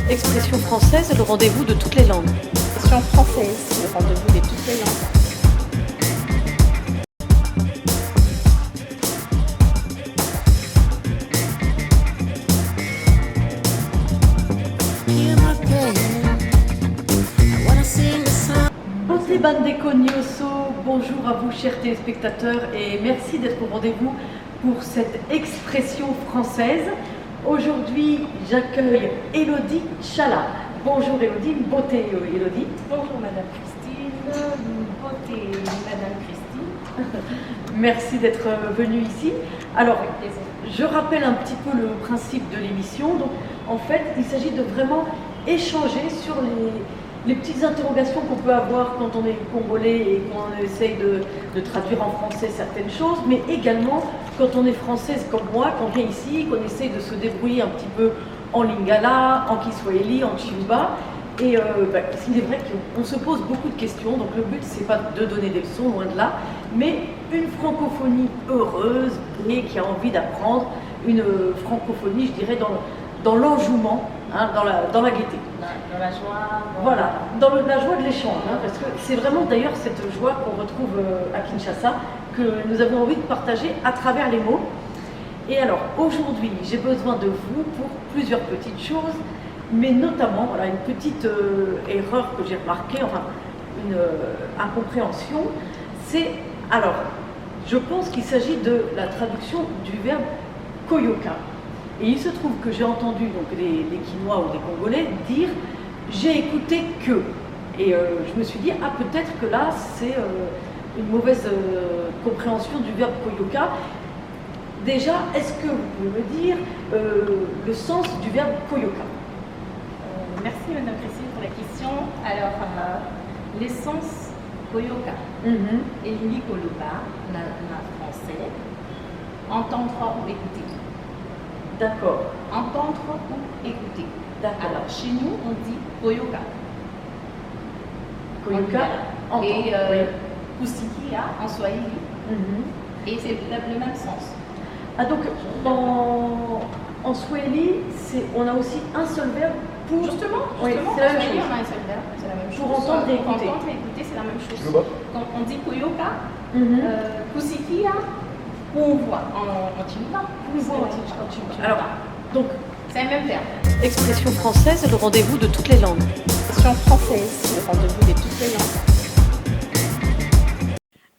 Expression française, le rendez-vous de toutes les langues. Expression française, le rendez-vous de toutes les langues. José Bandeko Nyoso, bonjour à vous chers téléspectateurs et merci d'être au rendez-vous pour cette expression française. Aujourd'hui, j'accueille Élodie Chala. Bonjour Élodie, beauté Élodie. Bonjour Madame Christine, beauté Madame Christine. Merci d'être venue ici. Alors, je rappelle un petit peu le principe de l'émission. Donc, en fait, il s'agit de vraiment échanger sur les petites interrogations qu'on peut avoir quand on est congolais et qu'on essaye de traduire en français certaines choses, mais également quand on est française comme moi, qu'on vient ici, qu'on essaye de se débrouiller un petit peu en lingala, en kiswahili, en chiluba. Et il est vrai qu'on se pose beaucoup de questions, donc le but c'est pas de donner des leçons, loin de là, mais une francophonie heureuse et qui a envie d'apprendre, une francophonie, je dirais, dans l'enjouement, hein, dans la gaieté. Dans la joie. Voilà, dans la joie de l'échange, hein, parce que c'est vraiment d'ailleurs cette joie qu'on retrouve à Kinshasa, que nous avons envie de partager à travers les mots. Et alors, aujourd'hui, j'ai besoin de vous pour plusieurs petites choses, mais notamment, voilà, une petite erreur que j'ai remarquée, enfin, une incompréhension, c'est, alors, je pense qu'il s'agit de la traduction du verbe koyoka. Et il se trouve que j'ai entendu donc les Quinois ou les Congolais dire « j'ai écouté que ». Et je me suis dit « ah, peut-être que là, c'est une mauvaise compréhension du verbe koyoka ». Déjà, est-ce que vous pouvez me dire le sens du verbe koyoka? Merci Madame Christine pour la question. Alors, l'essence koyoka, et l'ikoloba, la français, entendre ou écouter. D'accord. Entendre ou écouter. D'accord. Alors, chez nous, on dit koyoka. Koyoka, entendre. Et oui. kusikia en swahili. Et c'est le même sens. Ah, donc, en swahili, on a aussi un seul verbe pour... Justement, oui, en c'est la même swahili, chose. on a un seul verbe, c'est la même chose. Pour entendre et écouter. Pour entendre et écouter, c'est la même chose. Quand on dit koyoka, kusikia, on voit en chiluba. Alors, donc, c'est le même verbe. expression française, le rendez-vous de toutes les langues. Expression française, le rendez-vous de toutes les langues.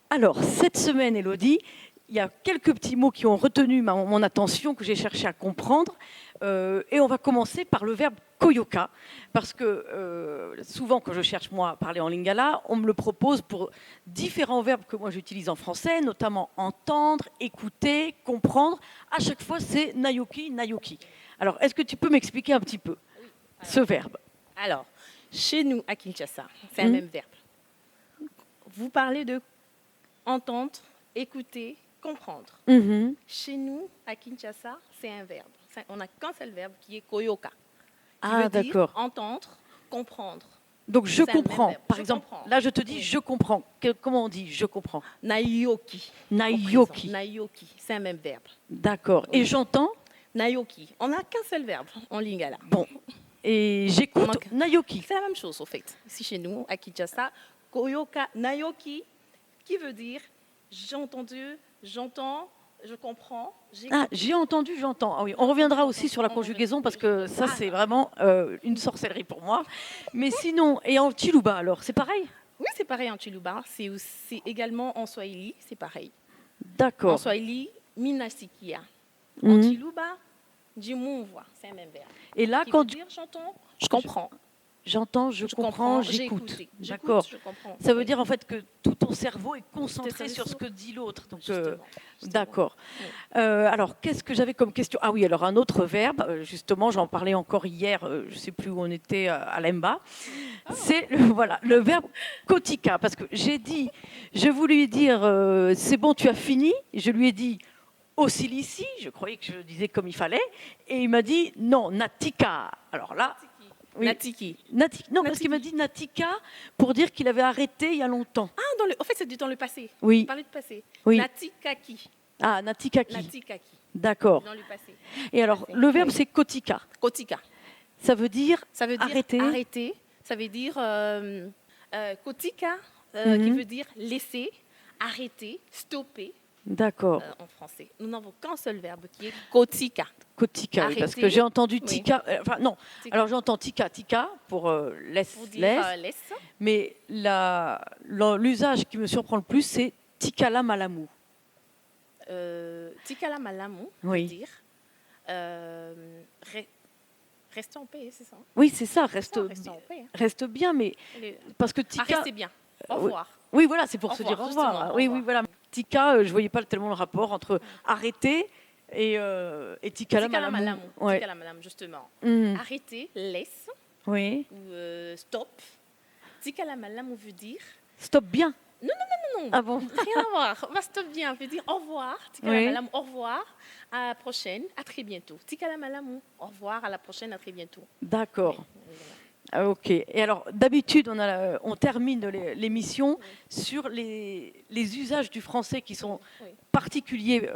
Alors, cette semaine, Élodie, il y a quelques petits mots qui ont retenu mon attention, que j'ai cherché à comprendre. Et on va commencer par le verbe koyoka, parce que souvent, quand je cherche, moi, à parler en lingala, on me le propose pour différents verbes que moi j'utilise en français, notamment entendre, écouter, comprendre. À chaque fois, c'est nayoki, nayoki. Alors, est-ce que tu peux m'expliquer un petit peu ce verbe? Alors, chez nous, à Kinshasa, c'est un même verbe. Vous parlez de entendre, écouter, comprendre. Chez nous, à Kinshasa, c'est un verbe. On n'a qu'un seul verbe qui est koyoka. Ah, d'accord. Entendre, comprendre. Donc, je comprends. Par Je exemple, comprends. là, je te dis, je comprends. Comment on dit, je comprends? Nayoki. Nayoki. Nayoki, c'est un même verbe. D'accord. Et j'entends? Nayoki. On n'a qu'un seul verbe en lingala. Bon. Et j'écoute? Nayoki. C'est la même chose, au fait. Ici, chez nous, à Kinshasa, koyoka, nayoki, qui veut dire j'ai entendu, j'entends, je comprends, j'écoute. Ah, j'ai entendu, j'entends. Ah oui, on reviendra aussi sur la conjugaison parce que ça, c'est vraiment une sorcellerie pour moi. Mais sinon, et en chiluba alors, c'est pareil? Oui, c'est pareil en chiluba. C'est également en swahili, c'est pareil. D'accord. En swahili, minasikia. En chiluba, jimunwa, c'est un même verbe. Et là, Qui quand veut dire j'entends, je comprends. j'entends, je comprends, j'écoute. D'accord. Ça veut dire en fait que tout ton cerveau est concentré sur ce que dit l'autre. Donc, d'accord. Alors, qu'est-ce que j'avais comme question? Ah oui, alors un autre verbe, justement, j'en parlais encore hier, je ne sais plus où on était, à Lemba. C'est voilà, le verbe kotika. Parce que je voulais dire, c'est bon, tu as fini. Je lui ai dit, au Cilicie, je croyais que je disais comme il fallait. Et il m'a dit, non, natika. Alors là... Oui. Natiki. Non, parce qu'il m'a dit Natika pour dire qu'il avait arrêté il y a longtemps. Ah, en fait, c'est dans le passé. Oui. Vous parlez de passé. Oui. Natikaki. Ah, Natikaki. Natikaki. D'accord. Dans le passé. Et alors, le verbe, c'est kotika. Kotika. Ça veut dire arrêter. Ça veut dire kotika, qui veut dire laisser, arrêter, stopper. D'accord. En français. Nous n'avons qu'un seul verbe qui est kotika. Kotika, oui, parce que j'ai entendu tika. Oui. Non. Tika. Alors j'entends tika pour laisse. Pour dire laisse. Mais l'usage qui me surprend le plus, c'est tikala malamu. Tikala malamu, oui. veut dire reste en paix, c'est ça? Oui, c'est ça. Reste bien, mais parce que tika. Restez bien. Au revoir. Oui, voilà, c'est pour se dire au revoir. Oui, voilà. Tika, je voyais pas tellement le rapport entre arrêter et tikala malamu. Ouais. Tikala malamu, justement. Arrêter, laisse. Oui. Ou stop. Tikala malamu veut dire. Stop bien. Non. Ah bon? Rien à voir. Stop bien veut dire au revoir. Tikala malamu, au revoir. À la prochaine, à très bientôt. Tikala malamu, au revoir, à la prochaine, à très bientôt. D'accord. Ok. Et alors, d'habitude, on termine l'émission sur les usages du français qui sont particuliers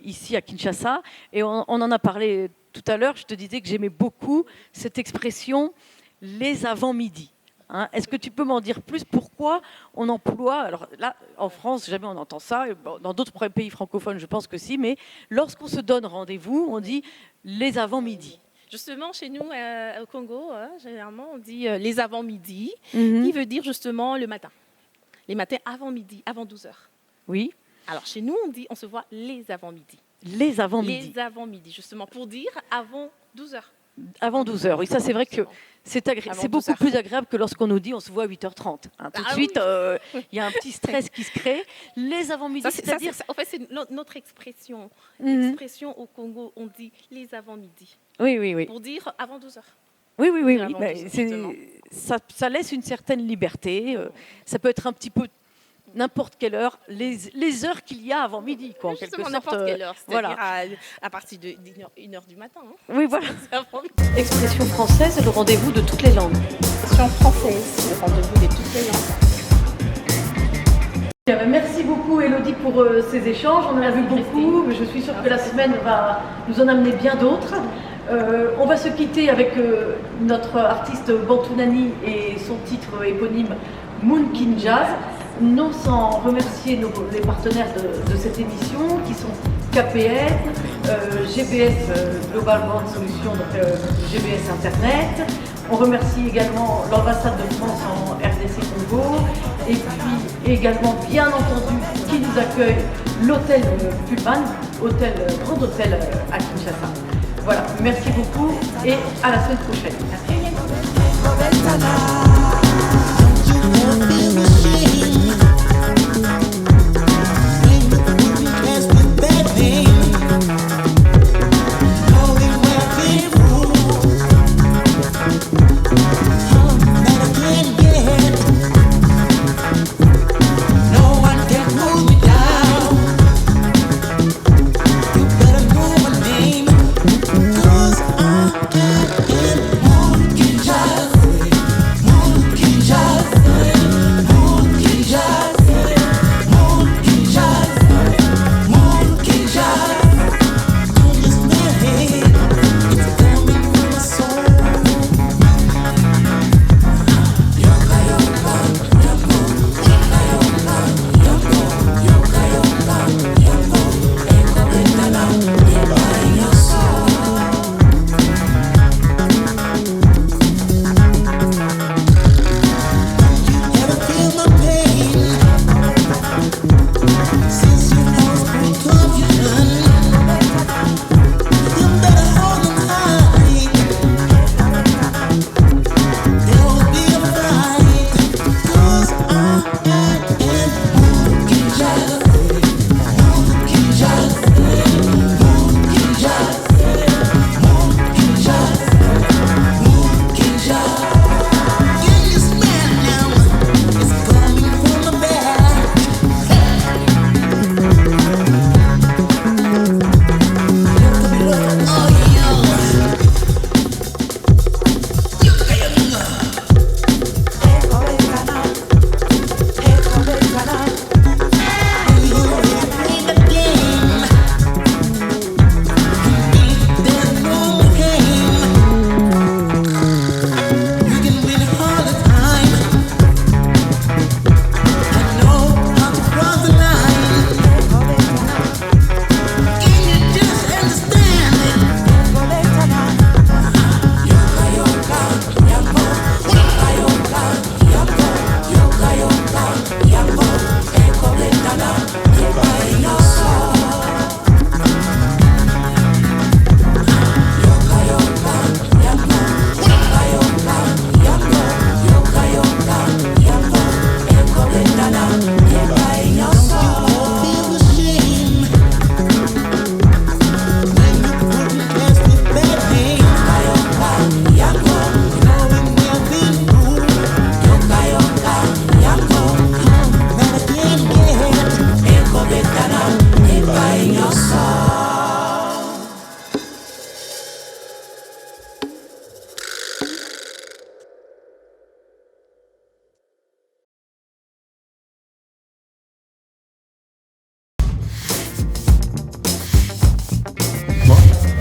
ici à Kinshasa. Et on en a parlé tout à l'heure. Je te disais que j'aimais beaucoup cette expression « les avant-midi ». Hein, est-ce que tu peux m'en dire plus? Pourquoi on emploie, alors là, en France, jamais on entend ça, dans d'autres pays francophones, je pense que si, mais lorsqu'on se donne rendez-vous, on dit les avant-midi. Justement, chez nous, au Congo, généralement, on dit les avant-midi, qui veut dire justement le matin. Les matins avant midi, avant 12h. Oui. Alors, chez nous, on se voit les avant-midi. Les avant-midi. Les avant-midi, justement, pour dire avant 12h. Avant 12h, oui, ça c'est vrai que c'est beaucoup plus agréable que lorsqu'on nous dit on se voit à 8h30. Hein. Tout de suite, y a un petit stress qui se crée. Les avant-midi, c'est-à-dire... En fait, c'est notre expression. L'expression au Congo, on dit les avant-midi. Oui. Pour dire avant 12h. Oui. Ça laisse une certaine liberté. Ça peut être un petit peu n'importe quelle heure, les heures qu'il y a avant midi, quoi, en quelque sorte. N'importe quelle heure, c'est-à-dire à partir de 1h du matin. Hein. Oui, voilà. Expression française, le rendez-vous de toutes les langues. Expression française, le rendez-vous de toutes les langues. Merci beaucoup, Élodie, pour ces échanges. On en a vu beaucoup, mais je suis sûre que la semaine va nous en amener bien d'autres. On va se quitter avec notre artiste Bantounani et son titre éponyme Moon Kin Jazz. Non sans remercier les partenaires de cette émission qui sont KPN, GBS Global Brand Solutions, donc GBS Internet. On remercie également l'ambassade de France en RDC Congo et puis également bien entendu qui nous accueille l'hôtel Pullman, Grand Hôtel à Kinshasa. Voilà, merci beaucoup et à la semaine prochaine.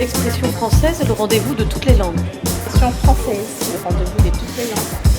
Expression française, le rendez-vous de toutes les langues. Expression française, le rendez-vous de toutes les langues.